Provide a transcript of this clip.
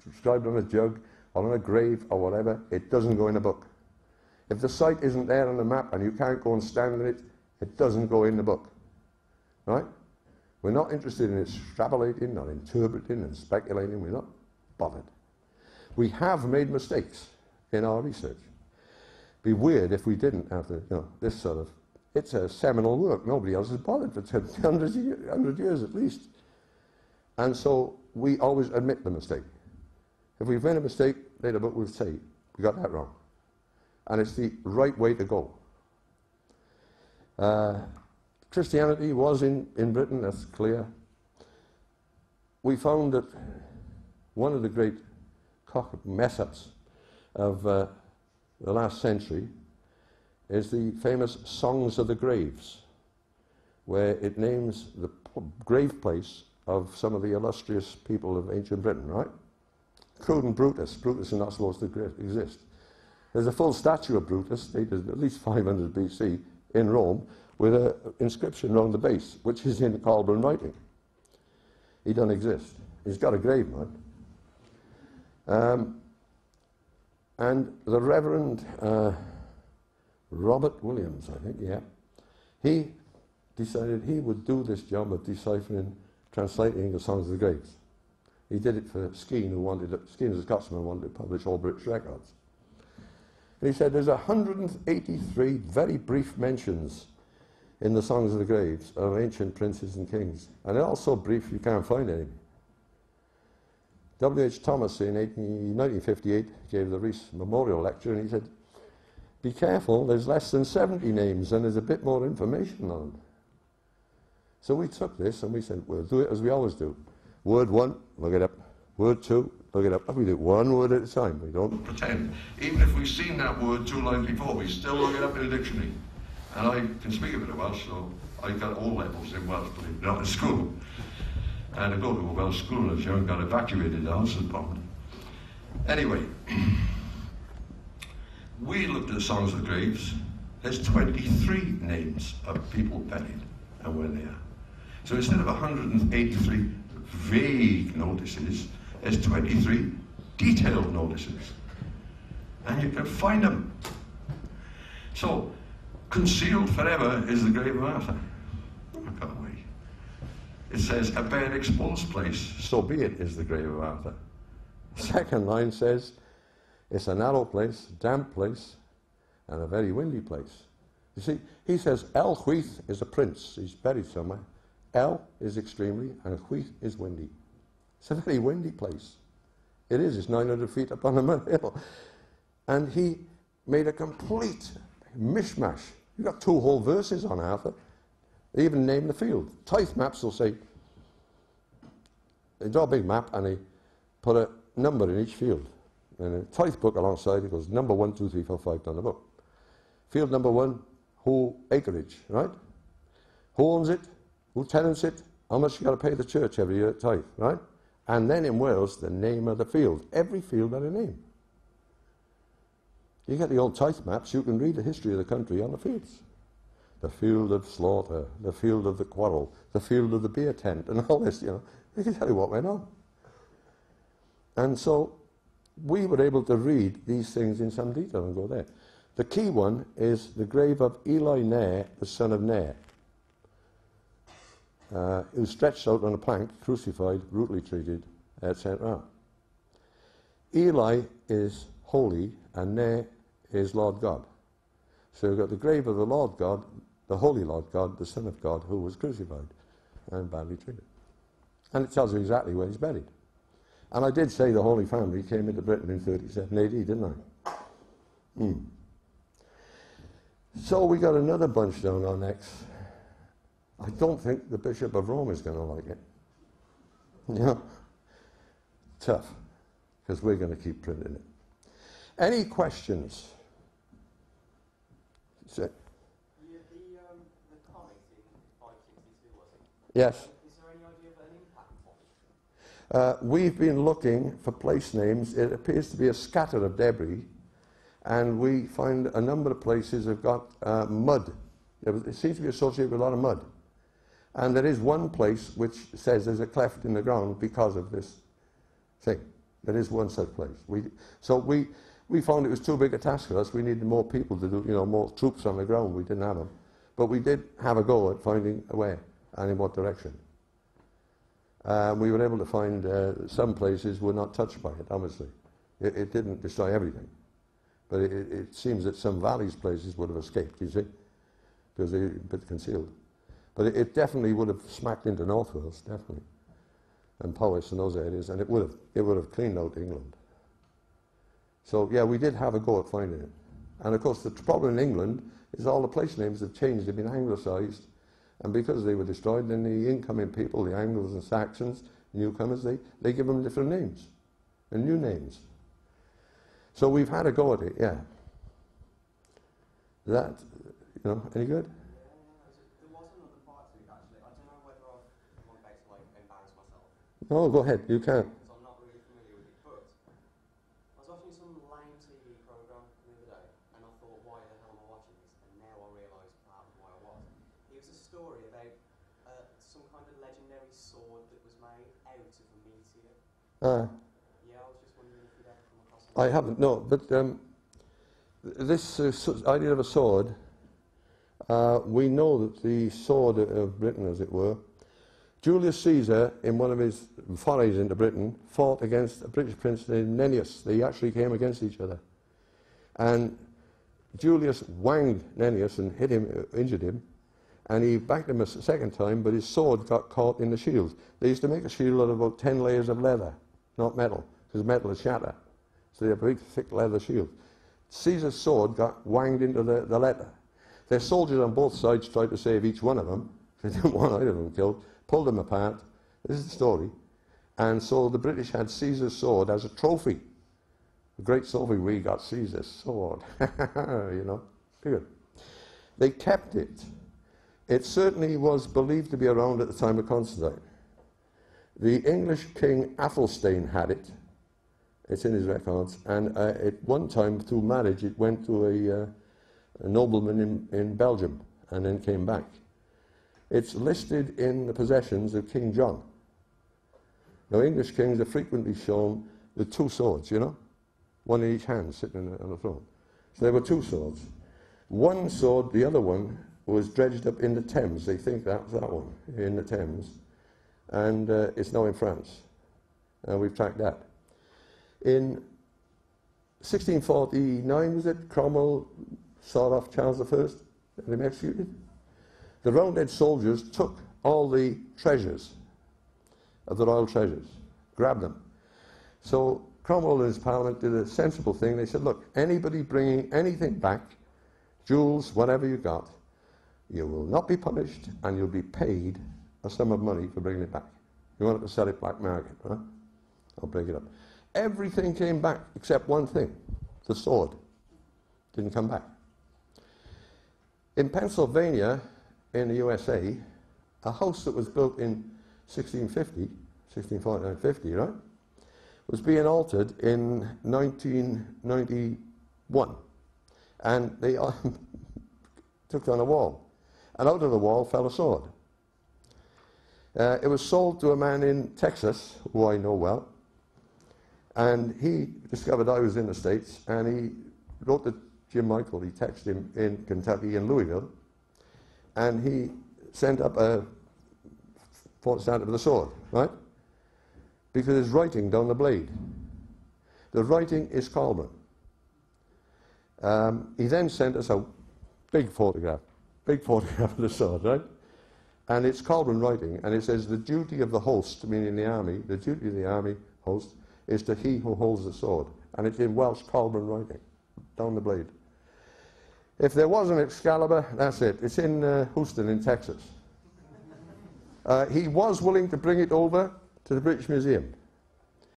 inscribed on a jug or on a grave or whatever, it doesn't go in a book. If the site isn't there on the map and you can't go and stand in it, it doesn't go in the book. Right? We're not interested in extrapolating or interpreting and speculating. We're not bothered. We have made mistakes in our research. It'd be weird if we didn't have this sort of, it's a seminal work. Nobody else has bothered for 100 years at least. And so we always admit the mistake. If we've made a mistake, later book will say, we got that wrong. And it's the right way to go. Christianity was in Britain, that's clear. We found that one of the great mess-ups of the last century is the famous Songs of the Graves, where it names the grave place of some of the illustrious people of ancient Britain, right? Including Brutus. Brutus is not supposed to exist. There's a full statue of Brutus, dated at least 500 BC, in Rome, with an inscription around the base, which is in Colburn writing. He doesn't exist. He's got a grave, man. And the Reverend Robert Williams, I think, yeah, he decided he would do this job of deciphering, translating the Songs of the Graves. He did it for Skene, who wanted it. Skene, as a Scotsman, wanted to publish all British records. And he said there's 183 very brief mentions in the Songs of the Graves of ancient princes and kings. And they're all so brief you can't find any. W.H. Thomas in 1958 gave the Rees Memorial Lecture, and he said, be careful, there's less than 70 names and there's a bit more information on them. So we took this and we said, we'll do it as we always do. Word 1, look it up. Word 2, look it up. We do it one word at a time. We don't pretend. Even if we've seen that word 2 lines before, we still look it up in a dictionary. And I can speak a bit of Welsh, so I got all levels in Welsh, believe it or not, in school. And I go to a Welsh school if you haven't got evacuated, the house is bombed. Anyway, we looked at the Songs of the Graves. There's 23 names of people buried and where they are. So instead of 183 vague notices, there's 23 detailed notices. And you can find them. So, concealed forever is the grave of Arthur. I can't wait. It says, a bare exposed place, so be it, is the grave of Arthur. The second line says, it's a narrow place, damp place, and a very windy place. You see, he says, Elchwyth is a prince. He's buried somewhere. El is extremely, and Chwyth is windy. It's a very windy place. It is. It's 900 feet up on a hill. And he made a complete mishmash. You've got 2 whole verses on Arthur. They even name the field. Tithe maps will say, they draw a big map and they put a number in each field. And a tithe book alongside it goes number 1, 2, 3, 4, 5 down the book. Field number 1, who acreage, right? Who owns it? Who tenants it? How much you got to pay the church every year at tithe, right? And then in Wales, the name of the field. Every field had a name. You get the old tithe maps, you can read the history of the country on the fields. The field of slaughter, the field of the quarrel, the field of the beer tent, and all this, you know. They can tell you what went on. And so we were able to read these things in some detail and go there. The key one is the grave of Eli Nair, the son of Nair. He was stretched out on a plank, crucified, brutally treated at St. Ra. Eli is holy and Nair is Lord God. So you've got the grave of the Lord God, the holy Lord God, the Son of God, who was crucified and badly treated. And it tells you exactly where he's buried. And I did say the Holy Family came into Britain in 37 AD, didn't I? So we got another bunch down our necks. I don't think the Bishop of Rome is going to like it. You know, tough, because we're going to keep printing it. Any questions? The comet in 562, was it? Yes. Is there any idea of an impact point? We've been looking for place names. It appears to be a scatter of debris, and we find a number of places have got mud. It seems to be associated with a lot of mud. And there is one place which says there's a cleft in the ground because of this thing. There is one such place. So we found it was too big a task for us. We needed more people to do, more troops on the ground. We didn't have them. But we did have a go at finding a way and in what direction. We were able to find some places were not touched by it, obviously. It didn't destroy everything. But it seems that some valleys places would have escaped, you see, because they're a bit concealed. But it definitely would have smacked into North Wales, definitely, and Powys and those areas, and it would have cleaned out England. So yeah, we did have a go at finding it. And of course the problem in England is all the place names have changed, they've been anglicised, and because they were destroyed, then the incoming people, the Angles and Saxons, newcomers, they give them different names, and new names. So we've had a go at it, yeah. That, any good? There was another part to it, actually. I don't know whether I want to embarrass myself. No, go ahead, you can. Because I'm not really familiar with it, but I was watching some lame TV programme the other day, and I thought, why the hell am I watching this? And now I realise perhaps why I was. It was a story about some kind of legendary sword that was made out of a meteor. Yeah, I was just wondering if you'd ever come across it. I haven't, no, but this idea of a sword, we know that the sword of Britain, as it were, Julius Caesar, in one of his forays into Britain, fought against a British prince named Nennius. They actually came against each other. And Julius wanged Nennius and hit him, injured him, and he backed him a second time, but his sword got caught in the shield. They used to make a shield out of about 10 layers of leather, not metal, because metal is shatter. So they have a big, thick leather shield. Caesar's sword got wanged into the leather. Their soldiers on both sides tried to save each one of them. They didn't want either of them killed. Pulled them apart. This is the story. And so the British had Caesar's sword as a trophy. A great trophy, we got Caesar's sword. Good. They kept it. It certainly was believed to be around at the time of Constantine. The English king Athelstan had it. It's in his records. And at one time, through marriage, it went to a nobleman in Belgium and then came back. It's listed in the possessions of King John. Now, English kings are frequently shown with two swords, one in each hand, sitting on the throne. So there were two swords. One sword, the other one, was dredged up in the Thames. They think that was that one, in the Thames. And it's now in France. And we've tracked that. In 1649, was it, Cromwell sawed off Charles I, and him executed. The Roundhead soldiers took all the treasures of the royal treasures, grabbed them. So Cromwell and his parliament did a sensible thing. They said, look, anybody bringing anything back, jewels, whatever you got, you will not be punished and you'll be paid a sum of money for bringing it back. You want to sell it black market, huh? I'll break it up. Everything came back except one thing, the sword. Didn't come back. In Pennsylvania, in the USA, a house that was built in 1649-50, right, was being altered in 1991. And they took down a wall. And out of the wall fell a sword. It was sold to a man in Texas, who I know well. And he discovered I was in the States, and he wrote to Jim Michael. He texted him in Kentucky, in Louisville, and he sent up a photostat of the sword, right? Because there's writing down the blade. The writing is Colburn. He then sent us a big photograph of the sword, right? And it's Colburn writing, and it says, the duty of the host, meaning the army, the duty of the army host, is to he who holds the sword. And it's in Welsh Colburn writing, down the blade. If there was an Excalibur, that's it. It's in Houston in Texas. He was willing to bring it over to the British Museum.